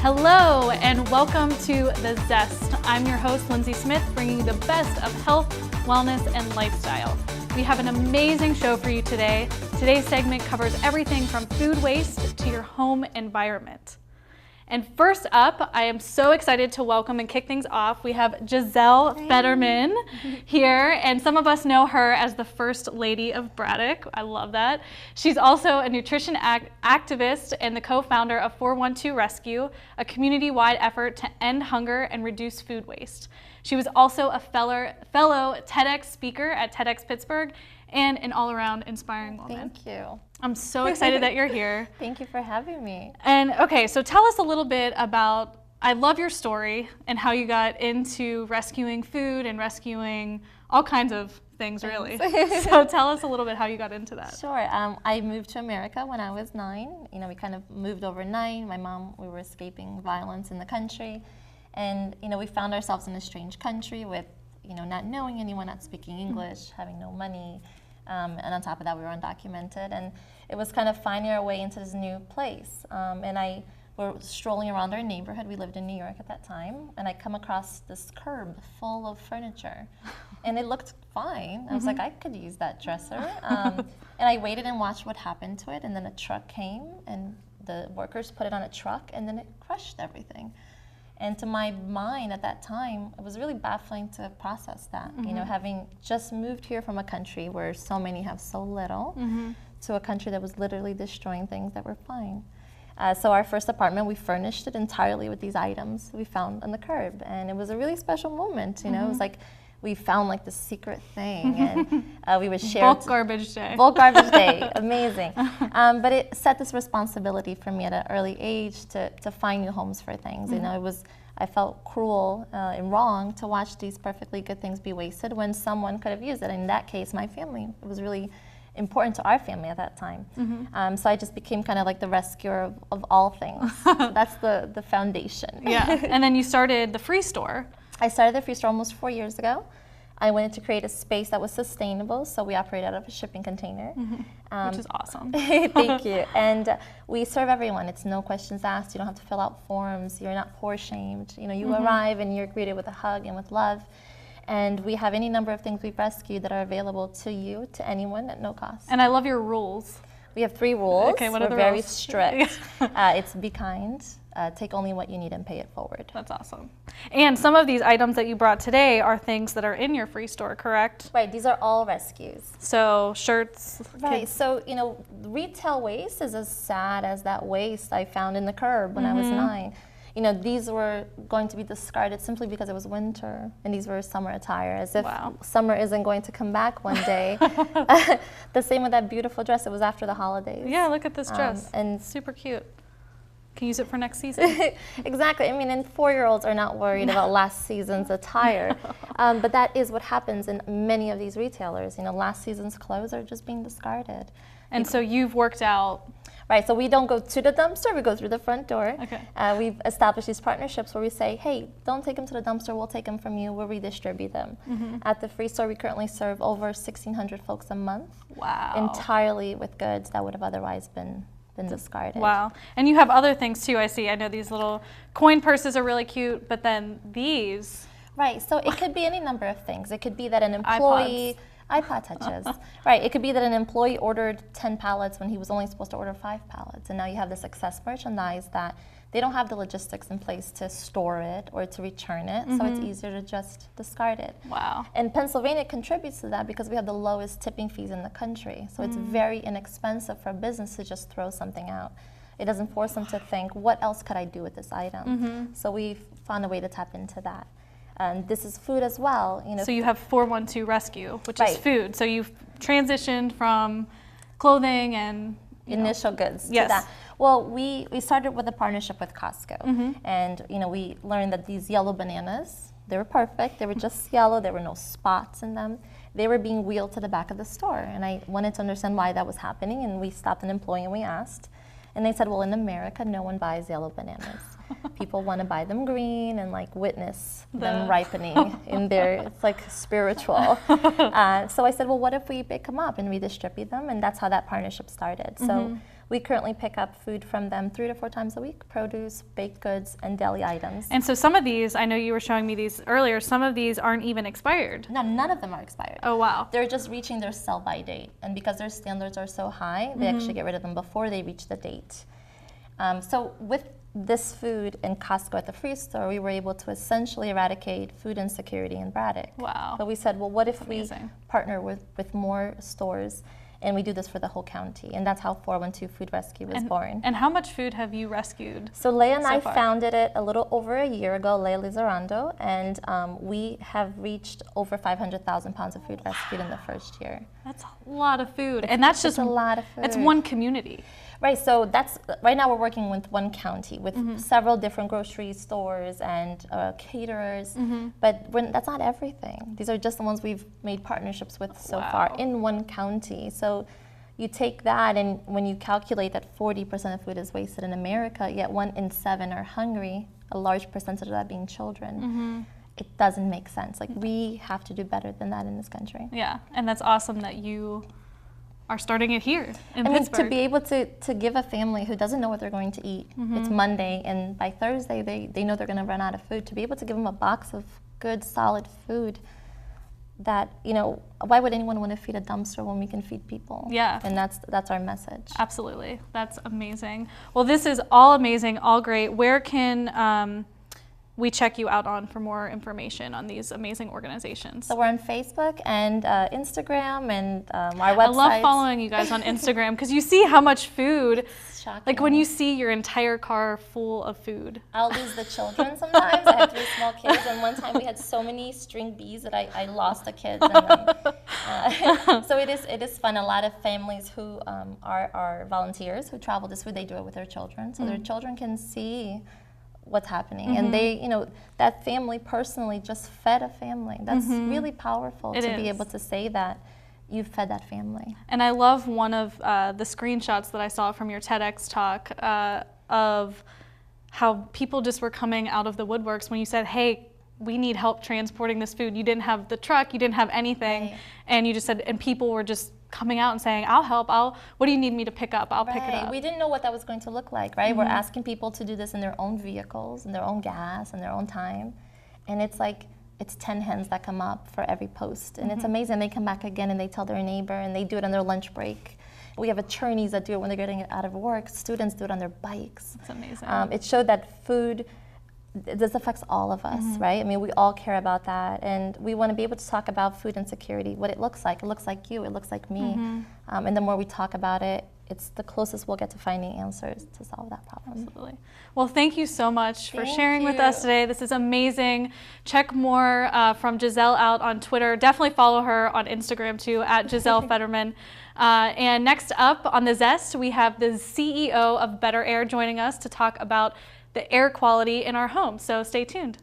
Hello and welcome to the Zest. I'm your host, Lindsey Smith, bringing you the best of health, wellness, and lifestyle. We have an amazing show for you today. Today's segment covers everything from food waste to your home environment. And first up, I am so excited to welcome and kick things off. We have Gisele Fetterman here, and some of us know her as the First Lady of Braddock. I love that. She's also a nutrition activist and the co-founder of 412 Rescue, a community-wide effort to end hunger and reduce food waste. She was also a fellow TEDx speaker at TEDx Pittsburgh and an all-around inspiring woman. Thank you. I'm so excited that you're here. Thank you for having me. And okay, so tell us a little bit about, I love your story and how you got into rescuing food and rescuing all kinds of things, really. So tell us a little bit how you got into that. Sure. I moved to America when I was 9. You know, we kind of moved overnight. My mom, we were escaping violence in the country. And, you know, we found ourselves in a strange country with, you know, not knowing anyone, not speaking English, having no money. And on top of that, we were undocumented. And it was kind of finding our way into this new place. And we're strolling around our neighborhood. We lived in New York at that time. And I come across this curb full of furniture. And it looked fine. I was like, I could use that dresser. And I waited and watched what happened to it. And then a truck came, and the workers put it on a truck, and then it crushed everything. And to my mind at that time, it was really baffling to process that. You know, having just moved here from a country where so many have so little to a country that was literally destroying things that were fine. So our first apartment, we furnished it entirely with these items we found on the curb. And it was a really special moment, you know, it was like we found like the secret thing, and we would share. Bulk garbage day. Bulk garbage day, amazing. But it set this responsibility for me at an early age to find new homes for things. You know, I felt cruel and wrong to watch these perfectly good things be wasted when someone could have used it. In that case, my family. It was really important to our family at that time. So I just became kind of like the rescuer of all things. So that's the foundation. Yeah, and then you started the Free Store. I started the Free Store almost 4 years ago. I wanted to create a space that was sustainable, so we operate out of a shipping container. Which is awesome. Thank you. And we serve everyone. It's no questions asked. You don't have to fill out forms. You're not poor shamed. You know, you arrive and you're greeted with a hug and with love. And we have any number of things we've rescued that are available to you, to anyone at no cost. And I love your rules. We have 3 rules. Okay, what are the We're very rules? strict. It's be kind, take only what you need and pay it forward. That's awesome. And some of these items that you brought today are things that are in your Free Store, correct? Right, these are all rescues. So shirts. Right, so, you know, retail waste is as sad as that waste I found in the curb when I was 9. You know, these were going to be discarded simply because it was winter, and these were summer attire, as if summer isn't going to come back one day. The same with that beautiful dress. It was after the holidays. Yeah, look at this dress. And super cute. Can use it for next season. Exactly. I mean, and 4-year-olds are not worried about last season's attire. But that is what happens in many of these retailers. You know, last season's clothes are just being discarded. And so you've worked out. Right, so we don't go to the dumpster, we go through the front door. Okay. We've established these partnerships where we say, hey, don't take them to the dumpster, we'll take them from you, we'll redistribute them. At the Free Store, we currently serve over 1,600 folks a month. Wow. Entirely with goods that would have otherwise been discarded. Wow. And you have other things too, I see. I know these little coin purses are really cute, but then these. Right, so it could be any number of things. It could be that an employee... iPod touches. Right, it could be that an employee ordered 10 pallets when he was only supposed to order 5 pallets. And now you have this excess merchandise that they don't have the logistics in place to store it or to return it. So it's easier to just discard it. Wow. And Pennsylvania contributes to that because we have the lowest tipping fees in the country. So it's very inexpensive for a business to just throw something out. It doesn't force them to think, what else could I do with this item? So we've found a way to tap into that. And this is food as well. You know, so you have 412 Rescue, which is food. So you've transitioned from clothing and initial goods to yes. that. Well, we started with a partnership with Costco. And you know, we learned that these yellow bananas, they were perfect. They were just yellow. There were no spots in them. They were being wheeled to the back of the store. And I wanted to understand why that was happening. And we stopped an employee and we asked. And they said, well, in America, no one buys yellow bananas. People want to buy them green and like witness them ripening in their, it's like spiritual. So I said, well, what if we pick them up and redistribute them? And that's how that partnership started. So We currently pick up food from them 3 to 4 times a week, produce, baked goods, and deli items. And so some of these, I know you were showing me these earlier, some of these aren't even expired. No, none of them are expired. Oh, wow. They're just reaching their sell-by date. And because their standards are so high, they actually get rid of them before they reach the date. So with this food in Costco at the free store, we were able to essentially eradicate food insecurity in Braddock. Wow. But we said, well, what if we Amazing. partner with more stores and we do this for the whole county? And that's how 412 Food Rescue was born. And how much food have you rescued? So Leia and so I far? founded it a little over a year ago, Leia Lizarrando, and we have reached over 500,000 pounds of food rescued in the first year. That's a lot of food. And that's just a lot of food. That's one community. Right, so that's right now we're working with one county with several different grocery stores and caterers, but that's not everything. These are just the ones we've made partnerships with so far in one county. So you take that, and when you calculate that 40% of food is wasted in America, yet 1 in 7 are hungry, a large percentage of that being children. It doesn't make sense. Like, we have to do better than that in this country. Yeah, and that's awesome that you are starting it here in I mean, Pittsburgh. to be able to give a family who doesn't know what they're going to eat, it's Monday, and by Thursday they know they're going to run out of food, to be able to give them a box of good, solid food that, you know, why would anyone want to feed a dumpster when we can feed people? Yeah. And that's our message. Absolutely. That's amazing. Well, this is all amazing, all great. Where can we check you out on for more information on these amazing organizations? So we're on Facebook and Instagram and our website. I love following you guys on Instagram because you see how much food, Shocking. like when you see your entire car full of food. I'll lose the children sometimes. I have 3 small kids, and one time we had so many string bees that I lost the kids. And, so it is fun. A lot of families who are volunteers who travel this food, they do it with their children, so their children can see what's happening, and they, you know, that family personally just fed a family. That's really powerful to be able to say that you've fed that family. And I love one of the screenshots that I saw from your TEDx talk of how people just were coming out of the woodworks when you said, hey, we need help transporting this food. You didn't have the truck, you didn't have anything, and you just said, and people were just coming out and saying, I'll help, what do you need me to pick up? I'll pick it up. We didn't know what that was going to look like, right? We're asking people to do this in their own vehicles, in their own gas, in their own time. And it's like, it's 10 hands that come up for every post. And it's amazing. They come back again and they tell their neighbor, and they do it on their lunch break. We have attorneys that do it when they're getting out of work. Students do it on their bikes. It's amazing. It showed that food, this affects all of us, right? I mean, we all care about that, and we want to be able to talk about food insecurity, what it looks like. It looks like you, it looks like me. And the more we talk about it, it's the closest we'll get to finding answers to solve that problem. Absolutely. Well, thank you so much for sharing with us today. This is amazing. Check more from Gisele out on Twitter. Definitely follow her on Instagram too, at Gisele Fetterman. And next up on the Zest, we have the CEO of Better Air joining us to talk about the air quality in our home. So stay tuned.